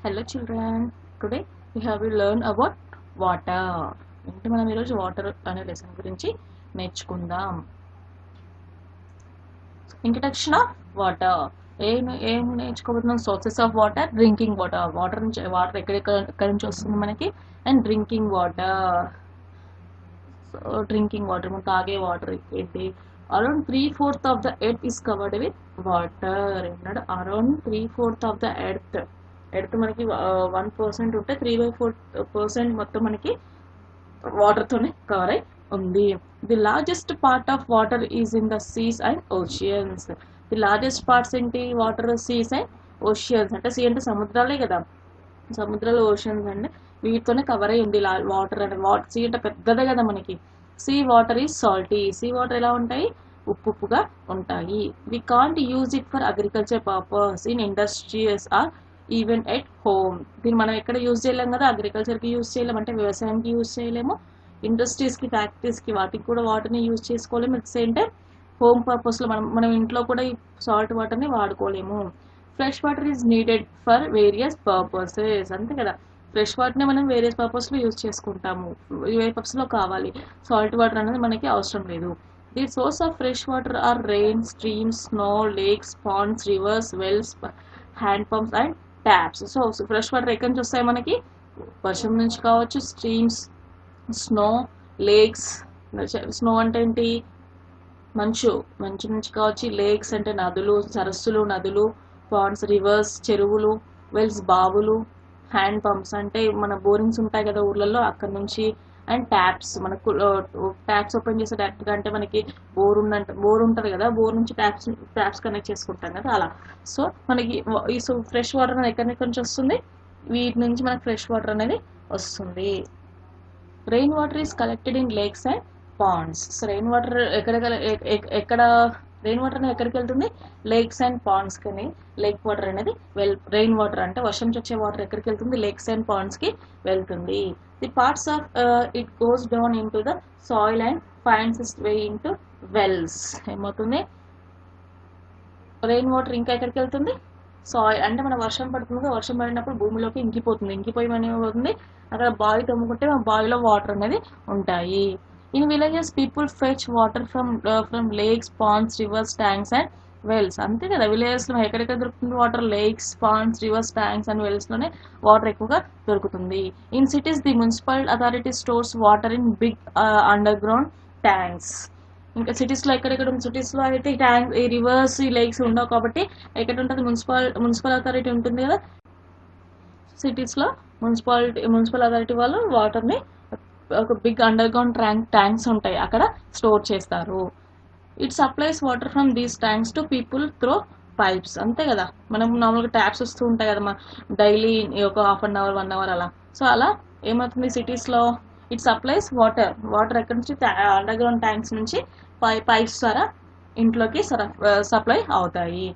Hello children, today we have to learn about water. అంటే మనం ఈరోజు వాటర్ అనే లెసన్ గురించి నేర్చుకుందాం. Introduction of water. ఏం నేర్చుకోబోతున్నాం? Sources of water, drinking water. Water ఎక్కడి నుంచి వస్తుంది మనకి, and drinking water. Drinking water మనం తాగే వాటర్ ఏంటి? Around 3/4 of the earth is covered with water. Around 3/4 of the earth మనకి 1% ఉంటే 3/4% మొత్తం మనకి వాటర్ తోనే కవర్ అయి ఉంది. The largest part of water is in the seas and oceans. The largest parts ఏంటి? Water, seas and oceans. అంటే sea అంటే సముద్రాలే కదా, సముద్రాలు, ఓషన్స్ అంటే వీటితోనే కవర్ అయి ఉంది వాటర్. అంటే సీ అంటే పెద్దదే కదా మనకి. Sea water is salty. Sea water ఎలా ఉంటాయి? ఉప్పుగా ఉంటాయి. We can't use it for agriculture purpose, in industries or even at home. దీన్ని మనం ఎక్కడ యూజ్ చేయలేము కదా, అగ్రికల్చర్కి యూజ్ చేయలేము, అంటే వ్యవసాయానికి యూజ్ చేయలేము, ఇండస్ట్రీస్కి, ఫ్యాక్టరీస్కి వాటికి కూడా వాటర్ని యూజ్ చేసుకోలేము. అట్ సేమ్ టైం హోమ్ పర్పస్లో మనం ఇంట్లో కూడా ఈ సాల్ట్ వాటర్ని వాడుకోలేము. Fresh water is needed for various purposes. అంతే కదా, ఫ్రెష్ వాటర్ని మనం వేరియస్ పర్పస్లో యూజ్ చేసుకుంటాము. ఏ పర్పస్లో కావాలి, సాల్ట్ వాటర్ అనేది మనకి అవసరం లేదు. The source of fresh water are rain, streams, snow, lakes, ponds, rivers, wells, hand pumps and taps. So fresh water ఎక్కడి నుంచి వస్తాయి మనకి? వర్షం నుంచి కావచ్చు, స్ట్రీమ్స్, స్నో, లేక్స్. స్నో అంటే ఏంటి? మంచు నుంచి కావచ్చు. లేక్స్ అంటే నదులు, సరస్సులు, నదులు. పాండ్స్, రివర్స్, చెరువులు. వెల్స్, బావులు. హ్యాండ్ పంప్స్ అంటే మన బోరింగ్స్ ఉంటాయి కదా ఊర్లలో, అక్కడ నుంచి. అండ్ ట్యాప్స్, మనకు ట్యాప్స్ ఓపెన్ చేసే డైరెక్ట్గా అంటే మనకి బోర్ ఉంటుంది కదా, బోర్ నుంచి ట్యాప్స్ కనెక్ట్ చేసుకుంటాం కదా అలా. సో మనకి ఈ ఫ్రెష్ వాటర్ అనేది ఎక్కడి నుంచి వస్తుంది? వీటి నుంచి మనకి ఫ్రెష్ వాటర్ అనేది వస్తుంది. Rain water is collected in lakes and ponds. So rain water ఎక్కడ రెయిన్ వాటర్ అనేది ఎక్కడికి వెళ్తుంది? లేక్స్ అండ్ పాండ్స్ కని. లేక్ వాటర్ అనేది రెయిన్ వాటర్ అంటే వర్షం వచ్చే వాటర్ ఎక్కడికి వెళ్తుంది? లేక్స్ అండ్ పాండ్స్ కి వెళ్తుంది. The parts of it goes down into the soil and finds its way into wells. ఏమవుతుంది? రెయిన్ వాటర్ ఇంకా ఎక్కడికి వెళ్తుంది? సాయిల్ అంటే మన వర్షం పడుతుంది, వర్షం పడినప్పుడు భూమిలోకి ఇంకిపోయి ఏమవుతుంది? అక్కడ బావి తమ్ముకుంటే ఆ బావిలో వాటర్ అనేది ఉంటాయి. In villages people fetch water from lakes, ponds, rivers, tanks and wells. అంతే కదా, విలేజెస్ లో ఎక్కడెక్కడ దొరుకుతుంది water? Lakes, ponds, rivers, tanks and wells లోనే వాటర్ ఎక్కువగా దొరుకుతుంది. In cities the municipal authority stores water in big underground tanks. ఇంకా సిటీస్లో ఎక్కడెక్కడ ఉంది? సిటీస్లో అయితే ఈ రివర్స్, ఈ లేక్స్ ఉండవు కాబట్టి ఎక్కడ ఉంటుంది? మున్సిపల్ అథారిటీ ఉంటుంది కదా, సిటీస్లో మున్సిపల్ అథారిటీ వాళ్ళు వాటర్ని ఒక బిగ్ అండర్ గ్రౌండ్ ట్యాంక్స్ ఉంటాయి, అక్కడ స్టోర్ చేస్తారు. It supplies water from these tanks to people through pipes. అంతే కదా, మనం నార్మల్గా ట్యాప్స్ వస్తూ ఉంటాయి కదా డైలీ ఒక హాఫ్ అన్ అవర్, 1 అవర్ అలా. సో అలా ఏమవుతుంది సిటీస్లో? ఇట్ సప్లైస్ వాటర్ ఎక్కడి నుంచి? అండర్ గ్రౌండ్ ట్యాంక్స్ నుంచి పైప్స్ ద్వారా ఇంట్లోకి సప్లై అవుతాయి.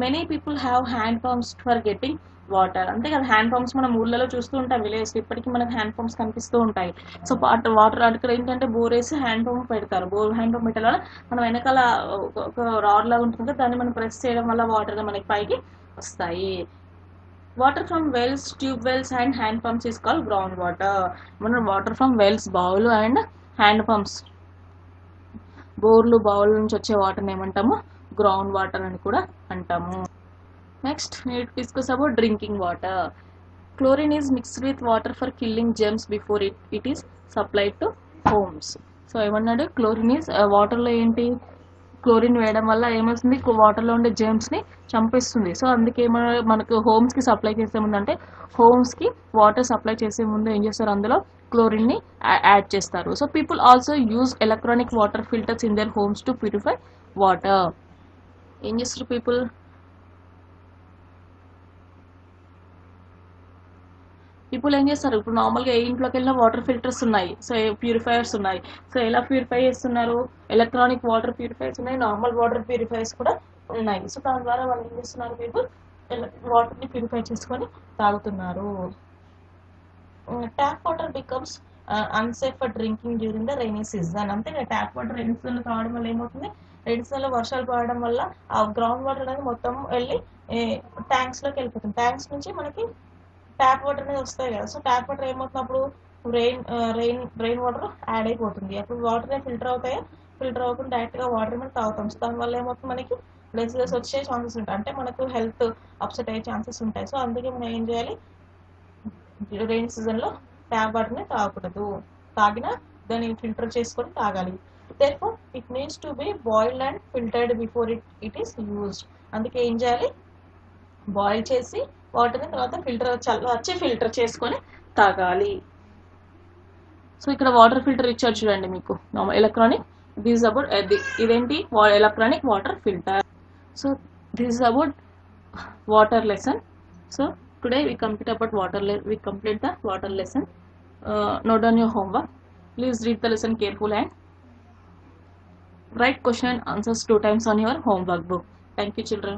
Many people have hand pumps for getting water. అంతే కదా, హ్యాండ్ పంప్స్ మనం ఊళ్ళలో చూస్తూ ఉంటాం, విలేజ్ ఇప్పటికీ మనకు హ్యాండ్ పంప్స్ కనిపిస్తూ ఉంటాయి. సో వాటర్ అక్కడ ఏంటంటే బోర్ వేసి హ్యాండ్ పంప్ పెడతారు. హ్యాండ్ పంప్ పెట్టడం వల్ల మనం వెనకాల ఒక రాడ్ లాగా ఉంటుంది, దాన్ని మనం ప్రెస్ చేయడం వల్ల వాటర్ మనకి పైకి వస్తాయి. Water from wells, tube wells and hand pumps is called ground water. మనం వాటర్ ఫ్రమ్ వెల్స్, బావులు, అండ్ హ్యాండ్ పంప్స్, బోర్లు, బావుల నుంచి వచ్చే వాటర్ని ఏమంటాము? గ్రౌండ్ వాటర్ అని కూడా అంటాము. Next discuss about drinking water. Chlorine is mixed with water for killing germs before it is supplied to homes. So ఏమన్నాడు? క్లోరిన్ ఈజ్ వాటర్లో ఏంటి? క్లోరిన్ వేయడం వల్ల ఏమవుతుంది? వాటర్లో ఉండే జెర్మ్స్ని చంపేస్తుంది. సో అందుకే మనకు హోమ్స్కి సప్లై చేసే ముందు, అంటే హోమ్స్కి వాటర్ సప్లై చేసే ముందు ఏం చేస్తారు? అందులో క్లోరిన్ని యాడ్ చేస్తారు. So people also use electronic water filters in their homes to purify water. ఏం చేస్తారు పీపుల్? ఏం చేస్తారు? ఇప్పుడు నార్మల్గా ఏ ఇంట్లోకి వెళ్ళినా వాటర్ ఫిల్టర్స్ ఉన్నాయి, సో ప్యూరిఫైయర్స్ ఉన్నాయి. సో ఎలా ప్యూరిఫై చేస్తున్నారు? ఎలక్ట్రానిక్ వాటర్ ప్యూరిఫైర్స్ ఉన్నాయి, నార్మల్ వాటర్ ప్యూరిఫైర్స్ కూడా ఉన్నాయి. సో దాని ద్వారా వాళ్ళు ఏం చేస్తున్నారు? పీపుల్ వాటర్ని ప్యూరిఫై చేసుకొని తాగుతున్నారు. Tap water becomes unsafe for drinking during the rainy season. అంతే కదా, ట్యాప్ వాటర్ రైనీ సీజన్లో తాగడం వల్ల ఏమవుతుంది? రైనీ సీజన్లో వర్షాలు పడడం వల్ల ఆ గ్రౌండ్ వాటర్ అనేది మొత్తం వెళ్ళి ట్యాంక్స్లోకి వెళ్ళిపోతుంది. ట్యాంక్స్ నుంచి మనకి ట్యాప్ వాటర్ అనేది వస్తాయి కదా. సో ట్యాప్ వాటర్ ఏమవుతున్నప్పుడు రెయిన్ వాటర్ యాడ్ అయిపోతుంది. అప్పుడు వాటర్ ఫిల్టర్ అవుతాయా, ఫిల్టర్ అవ్వకుండా డైరెక్ట్గా వాటర్ మీద తాగుతాం. సో దానివల్ల ఏమవుతుంది, మనకి డిసీజెస్ వచ్చే ఛాన్సెస్ ఉంటాయి, అంటే మనకు హెల్త్ అప్సెట్ అయ్యే ఛాన్సెస్ ఉంటాయి. సో అందుకే మనం ఏం చేయాలి, రెయిన్ సీజన్లో ట్యాప్ వాటర్ని తాగకూడదు. తాగినా దాన్ని ఫిల్టర్ చేసుకొని తాగాలి. therefore it needs to be boiled and filtered before it is used. అందుకే ఏం చేయాలి, బాయిల్ చేసి వాటర్ని తర్వాత చల్లార్చి ఫిల్టర్ చేసుకొని తాగాలి. సో ఇక్కడ వాటర్ ఫిల్టర్ ఇచ్చారు చూడండి మీకు, ఎలక్ట్రానిక్. దిస్ అబౌట్ ఇదేంటి, electronic water filter. So this is about water lesson. So today we complete the water lesson. Note down your homework. Please read the lesson carefully and write question and answers 2 times on your homework book. Thank you, children.